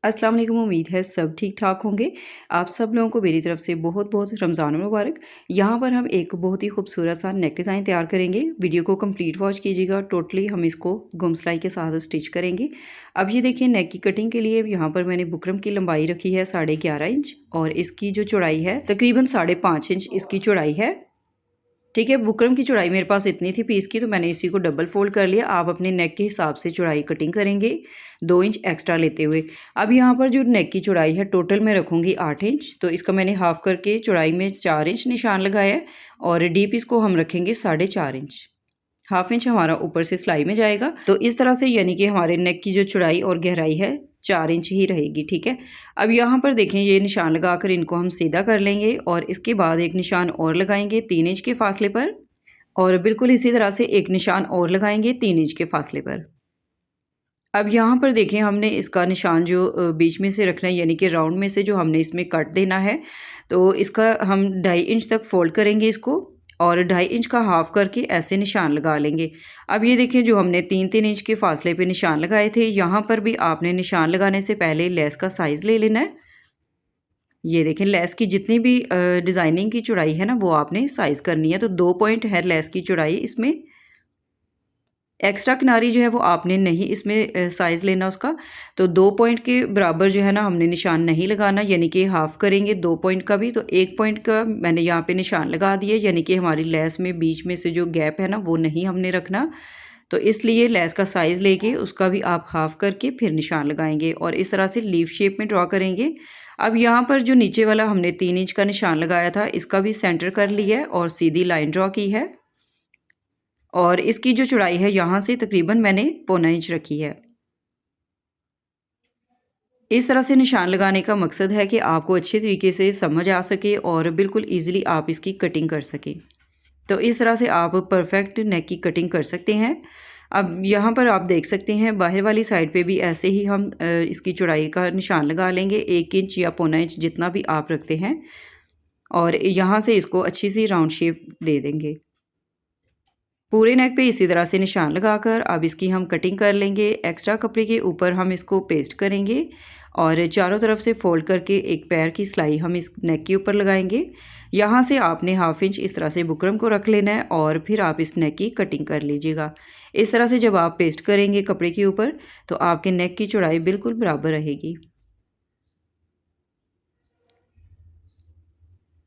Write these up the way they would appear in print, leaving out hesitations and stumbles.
अस्सलाम वालेकुम। उम्मीद है सब ठीक ठाक होंगे। आप सब लोगों को मेरी तरफ से बहुत बहुत रमज़ान मुबारक। यहाँ पर हम एक बहुत ही खूबसूरत सा नेक डिज़ाइन तैयार करेंगे। वीडियो को कंप्लीट वॉच कीजिएगा। टोटली हम इसको गुम सिलाई के साथ स्टिच करेंगे। अब ये देखिए, नेक की कटिंग के लिए यहाँ पर मैंने बुकरम की लंबाई रखी है 11.5 इंच और इसकी जो चौड़ाई है तकरीबन 5.5 इंच इसकी चौड़ाई है। ठीक है, बुकरम की चौड़ाई मेरे पास इतनी थी पीस की, तो मैंने इसी को डबल फोल्ड कर लिया। आप अपने नेक के हिसाब से चौड़ाई कटिंग करेंगे 2 इंच एक्स्ट्रा लेते हुए। अब यहाँ पर जो नेक की चौड़ाई है टोटल मैं रखूँगी 8 इंच, तो इसका मैंने हाफ करके चौड़ाई में 4 इंच निशान लगाया है और डीप इसको हम रखेंगे 4.5 इंच। हाफ इंच हमारा ऊपर से सिलाई में जाएगा। तो इस तरह से यानी कि हमारे नेक की जो चौड़ाई और गहराई है 4 इंच ही रहेगी। ठीक है, अब यहाँ पर देखें, ये निशान लगाकर इनको हम सीधा कर लेंगे और इसके बाद एक निशान और लगाएंगे 3 इंच के फासले पर और बिल्कुल इसी तरह से एक निशान और लगाएंगे 3 इंच के फासले पर। अब यहाँ पर देखें, हमने इसका निशान जो बीच में से रखना है यानी कि राउंड में से जो हमने इसमें कट देना है, तो इसका हम 2.5 इंच तक फोल्ड करेंगे इसको और 2.5 इंच का हाफ करके ऐसे निशान लगा लेंगे। अब ये देखें, जो हमने 3-3 इंच के फासले पे निशान लगाए थे, यहाँ पर भी आपने निशान लगाने से पहले लेस का साइज़ ले लेना है। ये देखें, लेस की जितनी भी डिज़ाइनिंग की चौड़ाई है ना, वो आपने साइज़ करनी है। तो 2 पॉइंट है लेस की चौड़ाई इसमें। एक्स्ट्रा किनारी जो है वो आपने नहीं इसमें साइज़ लेना उसका। तो 2 पॉइंट के बराबर जो है ना हमने निशान नहीं लगाना, यानी कि हाफ़ करेंगे 2 पॉइंट का भी, तो 1 पॉइंट का मैंने यहाँ पे निशान लगा दिया, यानी कि हमारी लेस में बीच में से जो गैप है ना वो नहीं हमने रखना। तो इसलिए लेस का साइज़ लेके उसका भी आप हाफ़ करके फिर निशान लगाएंगे और इस तरह से लीफ शेप में ड्रॉ करेंगे। अब यहाँ पर जो नीचे वाला हमने 3 इंच का निशान लगाया था, इसका भी सेंटर कर लिया है और सीधी लाइन ड्रॉ की है और इसकी जो चौड़ाई है यहाँ से तकरीबन मैंने 1.25 इंच रखी है। इस तरह से निशान लगाने का मकसद है कि आपको अच्छे तरीके से समझ आ सके और बिल्कुल ईजिली आप इसकी कटिंग कर सकें। तो इस तरह से आप परफेक्ट नेक की कटिंग कर सकते हैं। अब यहाँ पर आप देख सकते हैं, बाहर वाली साइड पे भी ऐसे ही हम इसकी चौड़ाई का निशान लगा लेंगे 1 इंच या 1.25 इंच जितना भी आप रखते हैं और यहाँ से इसको अच्छी सी राउंड शेप दे देंगे। पूरे नेक पे इसी तरह से निशान लगाकर अब इसकी हम कटिंग कर लेंगे। एक्स्ट्रा कपड़े के ऊपर हम इसको पेस्ट करेंगे और चारों तरफ से फोल्ड करके एक पैर की सिलाई हम इस नेक के ऊपर लगाएंगे। यहाँ से आपने हाफ इंच इस तरह से बुकरम को रख लेना है और फिर आप इस नेक की कटिंग कर लीजिएगा। इस तरह से जब आप पेस्ट करेंगे कपड़े के ऊपर तो आपके नेक की चौड़ाई बिल्कुल बराबर रहेगी।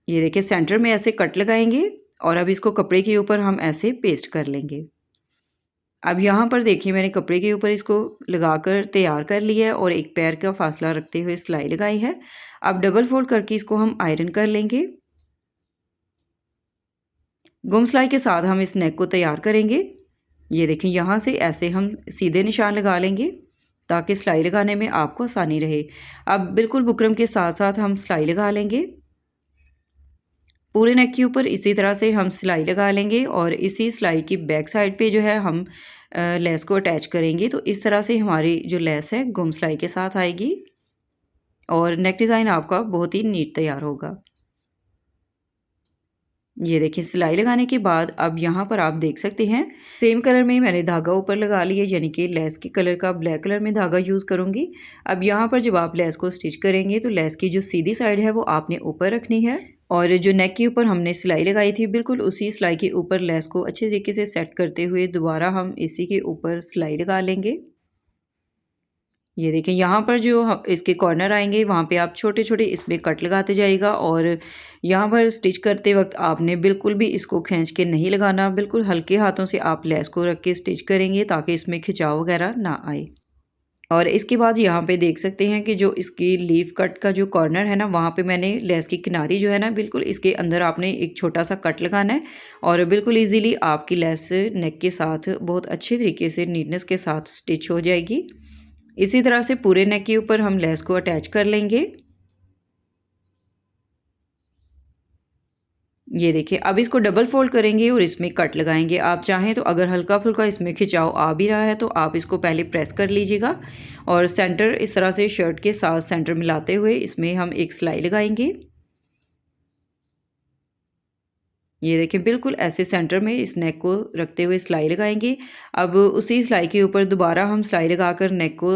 ये देखिए, सेंटर में ऐसे कट लगाएंगे और अब इसको कपड़े के ऊपर हम ऐसे पेस्ट कर लेंगे। अब यहाँ पर देखिए, मैंने कपड़े के ऊपर इसको लगाकर तैयार कर लिया है और एक पैर का फासला रखते हुए सिलाई लगाई है। अब डबल फोल्ड करके इसको हम आयरन कर लेंगे। गुम सिलाई के साथ हम इस नेक को तैयार करेंगे। ये देखें, यहाँ से ऐसे हम सीधे निशान लगा लेंगे ताकि सिलाई लगाने में आपको आसानी रहे। अब बिल्कुल बुकरम के साथ साथ हम सिलाई लगा लेंगे। पूरे नेक के ऊपर इसी तरह से हम सिलाई लगा लेंगे और इसी सिलाई की बैक साइड पे जो है हम लेस को अटैच करेंगे। तो इस तरह से हमारी जो लेस है गुम सिलाई के साथ आएगी और नेक डिज़ाइन आपका बहुत ही नीट तैयार होगा। ये देखिए, सिलाई लगाने के बाद अब यहाँ पर आप देख सकते हैं सेम कलर में मैंने धागा ऊपर लगा लिया, यानी कि लेस के कलर का ब्लैक कलर में धागा यूज़ करूँगी। अब यहाँ पर जब आप लेस को स्टिच करेंगे तो लेस की जो सीधी साइड है वो आपने ऊपर रखनी है और जो नेक के ऊपर हमने सिलाई लगाई थी बिल्कुल उसी सिलाई के ऊपर लेस को अच्छे तरीके से सेट करते हुए दोबारा हम इसी के ऊपर सिलाई लगा लेंगे। ये देखें, यहाँ पर जो इसके कॉर्नर आएंगे वहाँ पे आप छोटे छोटे इसमें कट लगाते जाइएगा और यहाँ पर स्टिच करते वक्त आपने बिल्कुल भी इसको खींच के नहीं लगाना, बिल्कुल हल्के हाथों से आप लेस को रख के स्टिच करेंगे ताकि इसमें खिंचाव वगैरह ना आए। और इसके बाद यहाँ पे देख सकते हैं कि जो इसकी लीफ कट का जो कॉर्नर है ना, वहाँ पे मैंने लेस की किनारी जो है ना बिल्कुल इसके अंदर आपने एक छोटा सा कट लगाना है और बिल्कुल इजीली आपकी लेस नेक के साथ बहुत अच्छे तरीके से नीटनेस के साथ स्टिच हो जाएगी। इसी तरह से पूरे नेक के ऊपर हम लेस को अटैच कर लेंगे। ये देखिए, अब इसको डबल फोल्ड करेंगे और इसमें कट लगाएंगे। आप चाहें तो अगर हल्का फुल्का इसमें खिंचाव आ भी रहा है तो आप इसको पहले प्रेस कर लीजिएगा और सेंटर इस तरह से शर्ट के साथ सेंटर मिलाते हुए इसमें हम एक सिलाई लगाएंगे। ये देखें बिल्कुल ऐसे सेंटर में इस नेक को रखते हुए सिलाई लगाएंगे। अब उसी सिलाई के ऊपर दोबारा हम सिलाई लगाकर नेक को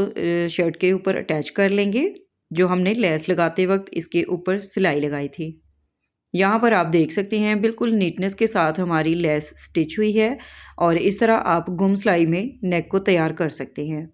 शर्ट के ऊपर अटैच कर लेंगे, जो हमने लेस लगाते वक्त इसके ऊपर सिलाई लगाई थी। यहाँ पर आप देख सकते हैं बिल्कुल नीटनेस के साथ हमारी लेस स्टिच हुई है और इस तरह आप गुम सिलाई में नेक को तैयार कर सकते हैं।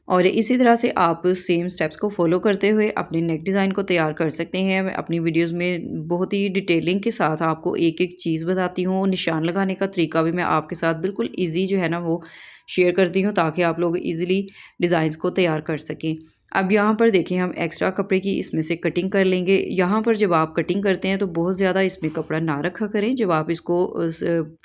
और इसी तरह से आप सेम स्टेप्स को फॉलो करते हुए अपने नेक डिज़ाइन को तैयार कर सकते हैं। मैं अपनी वीडियोस में बहुत ही डिटेलिंग के साथ आपको एक एक चीज़ बताती हूँ। निशान लगाने का तरीका भी मैं आपके साथ बिल्कुल ईजी जो है ना वो शेयर करती हूँ, ताकि आप लोग ईज़िली डिज़ाइंस को तैयार कर सकें। अब यहाँ पर देखें हम एक्स्ट्रा कपड़े की इसमें से कटिंग कर लेंगे। यहाँ पर जब आप कटिंग करते हैं तो बहुत ज़्यादा इसमें कपड़ा ना रखा करें। जब आप इसको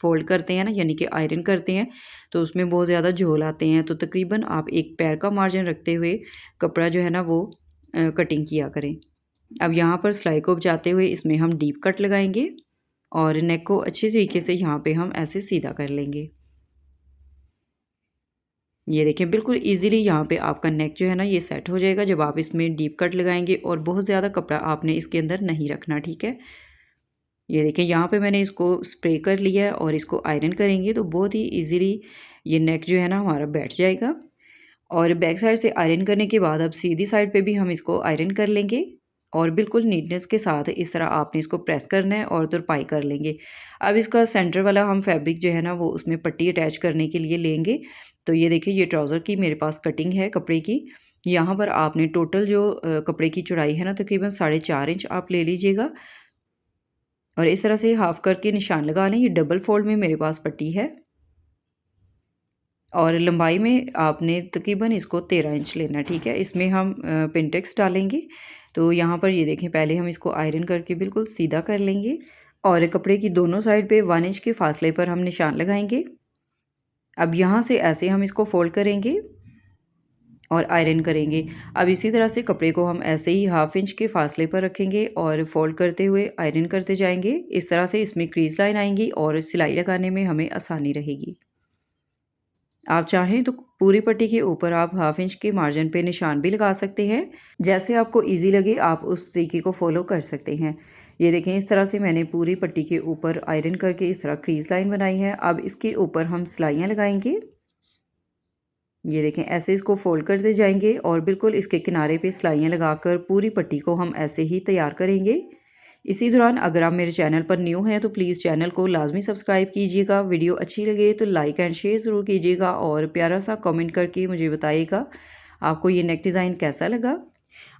फोल्ड करते हैं ना, यानी कि आयरन करते हैं, तो उसमें बहुत ज़्यादा झोल आते हैं। तो तकरीबन आप एक पैर का मार्जिन रखते हुए कपड़ा जो है ना वो कटिंग किया करें। अब यहाँ पर सिलाई को बचाते हुए इसमें हम डीप कट लगाएंगे और नेक को अच्छे तरीके से यहाँ पे हम ऐसे सीधा कर लेंगे। ये देखें बिल्कुल इजीली यहाँ पे आपका नेक जो है ना ये सेट हो जाएगा जब आप इसमें डीप कट लगाएंगे, और बहुत ज़्यादा कपड़ा आपने इसके अंदर नहीं रखना, ठीक है। ये देखें यहाँ पे मैंने इसको स्प्रे कर लिया है और इसको आयरन करेंगे तो बहुत ही इजीली ये नेक जो है ना हमारा बैठ जाएगा। और बैक साइड से आयरन करने के बाद अब सीधी साइड पे भी हम इसको आयरन कर लेंगे और बिल्कुल नीटनेस के साथ इस तरह आपने इसको प्रेस करना है और तुरपाई कर लेंगे। अब इसका सेंटर वाला हम फैब्रिक जो है ना वो उसमें पट्टी अटैच करने के लिए लेंगे। तो ये देखिए ये ट्राउज़र की मेरे पास कटिंग है कपड़े की। यहाँ पर आपने टोटल जो कपड़े की चौड़ाई है ना तकरीबन 4.5 इंच आप ले लीजिएगा और इस तरह से हाफ करके निशान लगा लें। ये डबल फोल्ड में मेरे पास पट्टी है और लंबाई में आपने तकरीबन इसको 13 इंच लेना, ठीक है। इसमें हम पिनटेक्स डालेंगे। तो यहाँ पर ये देखें पहले हम इसको आयरन करके बिल्कुल सीधा कर लेंगे और कपड़े की दोनों साइड पे 1 इंच के फासले पर हम निशान लगाएंगे। अब यहाँ से ऐसे हम इसको फोल्ड करेंगे और आयरन करेंगे। अब इसी तरह से कपड़े को हम ऐसे ही 1/2 इंच के फासले पर रखेंगे और फोल्ड करते हुए आयरन करते जाएंगे। इस तरह से इसमें क्रीज लाइन आएंगी और सिलाई लगाने में हमें आसानी रहेगी। आप चाहें तो पूरी पट्टी के ऊपर आप 1/2 इंच के मार्जिन पे निशान भी लगा सकते हैं। जैसे आपको इजी लगे आप उस तरीके को फॉलो कर सकते हैं। ये देखें इस तरह से मैंने पूरी पट्टी के ऊपर आयरन करके इस तरह क्रीज लाइन बनाई है। अब इसके ऊपर हम सिलाइयाँ लगाएंगे। ये देखें ऐसे इसको फोल्ड करते जाएंगे और बिल्कुल इसके किनारे पे सिलाइयाँ लगाकर पूरी पट्टी को हम ऐसे ही तैयार करेंगे। इसी दौरान अगर आप मेरे चैनल पर न्यू हैं तो प्लीज़ चैनल को लाजमी सब्सक्राइब कीजिएगा। वीडियो अच्छी लगे तो लाइक एंड शेयर ज़रूर कीजिएगा और प्यारा सा कमेंट करके मुझे बताइएगा आपको ये नेक डिज़ाइन कैसा लगा।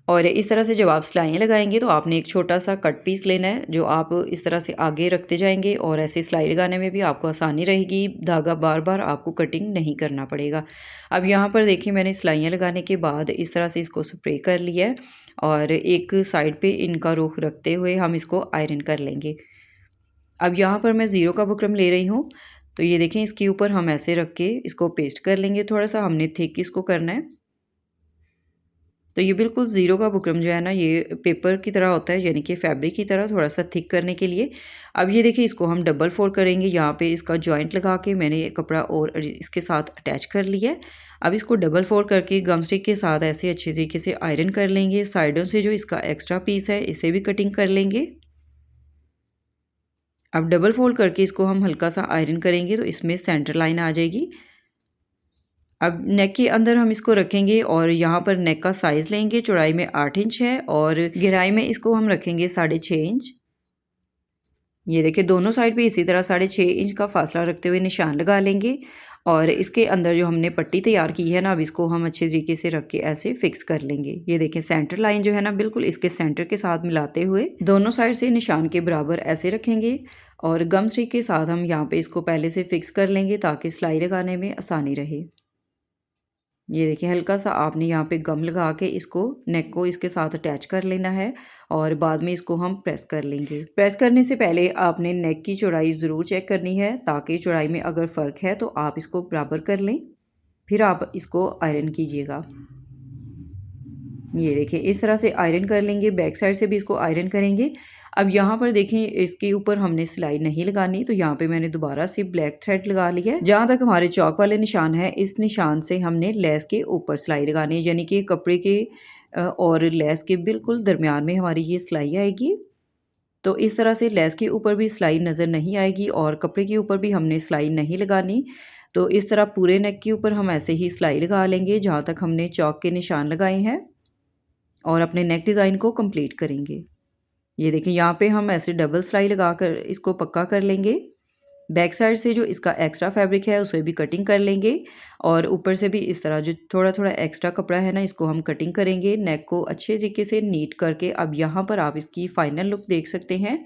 और इस तरह से जब आप सिलाइयाँ लगाएंगे तो आपने एक छोटा सा कट पीस लेना है, जो आप इस तरह से आगे रखते जाएंगे और ऐसे सिलाई लगाने में भी आपको आसानी रहेगी। धागा बार बार आपको कटिंग नहीं करना पड़ेगा। अब यहाँ पर देखिए मैंने सिलाइयाँ लगाने के बाद इस तरह से इसको स्प्रे कर लिया है और एक साइड पे इनका रुख रखते हुए हम इसको आयरन कर लेंगे। अब यहाँ पर मैं ज़ीरो का बुकरम ले रही हूँ। तो ये देखें इसके ऊपर हम ऐसे रख के इसको पेस्ट कर लेंगे। थोड़ा सा हमने थिक इसको करना है। तो ये बिल्कुल ज़ीरो का बुकरम जो है ना ये पेपर की तरह होता है, यानी कि फैब्रिक की तरह थोड़ा सा थिक करने के लिए। अब ये देखिए इसको हम डबल फोल्ड करेंगे। यहाँ पे इसका जॉइंट लगा के मैंने ये कपड़ा और इसके साथ अटैच कर लिया है। अब इसको डबल फोल्ड करके गम स्टिक के साथ ऐसे अच्छे तरीके से आयरन कर लेंगे। साइडों से जो इसका एक्स्ट्रा पीस है इसे भी कटिंग कर लेंगे। अब डबल फोल्ड करके इसको हम हल्का सा आयरन करेंगे तो इसमें सेंटर लाइन आ जाएगी। अब नेक के अंदर हम इसको रखेंगे और यहाँ पर नेक का साइज़ लेंगे। चौड़ाई में 8 इंच है और गहराई में इसको हम रखेंगे 6.5 इंच। ये देखिए दोनों साइड पे इसी तरह 6.5 इंच का फासला रखते हुए निशान लगा लेंगे और इसके अंदर जो हमने पट्टी तैयार की है ना अब इसको हम अच्छे तरीके से रख के ऐसे फिक्स कर लेंगे। ये देखें सेंटर लाइन जो है ना बिल्कुल इसके सेंटर के साथ मिलाते हुए दोनों साइड से निशान के बराबर ऐसे रखेंगे और गम स्टिक के साथ हम यहाँ पे इसको पहले से फिक्स कर लेंगे ताकि सिलाई लगाने में आसानी रहे। ये देखिए हल्का सा आपने यहाँ पे गम लगा के इसको नेक को इसके साथ अटैच कर लेना है और बाद में इसको हम प्रेस कर लेंगे। प्रेस करने से पहले आपने नेक की चौड़ाई ज़रूर चेक करनी है, ताकि चौड़ाई में अगर फ़र्क है तो आप इसको बराबर कर लें, फिर आप इसको आयरन कीजिएगा। ये देखिए इस तरह से आयरन कर लेंगे। बैक साइड से भी इसको आयरन करेंगे। अब यहाँ पर देखें इसके ऊपर हमने सिलाई नहीं लगानी, तो यहाँ पे मैंने दोबारा से ब्लैक थ्रेड लगा लिया है। जहाँ तक हमारे चौक वाले निशान है इस निशान से हमने लेस के ऊपर सिलाई लगानी है, यानी कि कपड़े के और लेस के बिल्कुल दरमियान में हमारी ये सिलाई आएगी। तो इस तरह से लेस के ऊपर भी सिलाई नज़र नहीं आएगी और कपड़े के ऊपर भी हमने सिलाई नहीं लगानी। तो इस तरह पूरे नेक के ऊपर हम ऐसे ही सिलाई लगा लेंगे जहाँ तक हमने चौक के निशान लगाए हैं और अपने नेक डिज़ाइन को कंप्लीट करेंगे। ये देखिए यहाँ पे हम ऐसे डबल सिलाई लगाकर इसको पक्का कर लेंगे। बैक साइड से जो इसका एक्स्ट्रा फैब्रिक है उसे भी कटिंग कर लेंगे और ऊपर से भी इस तरह जो थोड़ा थोड़ा एक्स्ट्रा कपड़ा है ना, इसको हम कटिंग करेंगे। नेक को अच्छे तरीके से नीट करके अब यहाँ पर आप इसकी फाइनल लुक देख सकते हैं।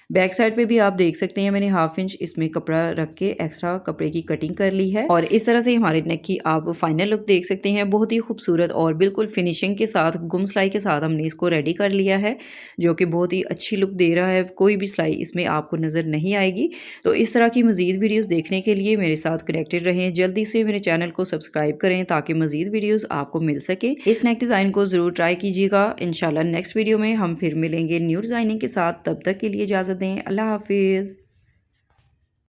बैक साइड पे भी आप देख सकते हैं मैंने 1/2 इंच इसमें कपड़ा रख के एक्स्ट्रा कपड़े की कटिंग कर ली है और इस तरह से हमारे नेक की आप फाइनल लुक देख सकते हैं। बहुत ही खूबसूरत और बिल्कुल फिनिशिंग के साथ गुम सिलाई के साथ हमने इसको रेडी कर लिया है, जो कि बहुत ही अच्छी लुक दे रहा है। कोई भी सिलाई इसमें आपको नज़र नहीं आएगी। तो इस तरह की मज़ीद वीडियोज़ देखने के लिए मेरे साथ कनेक्टेड रहें। जल्दी से मेरे चैनल को सब्सक्राइब करें ताकि मज़ीद वीडियोज़ आपको मिल सके। इस नेक डिज़ाइन को ज़रूर ट्राई कीजिएगा। इंशाल्लाह नेक्स्ट वीडियो में हम फिर मिलेंगे न्यू डिज़ाइनिंग के साथ। तब तक के लिए इजाज़त दें। अल्लाह हाफिज़।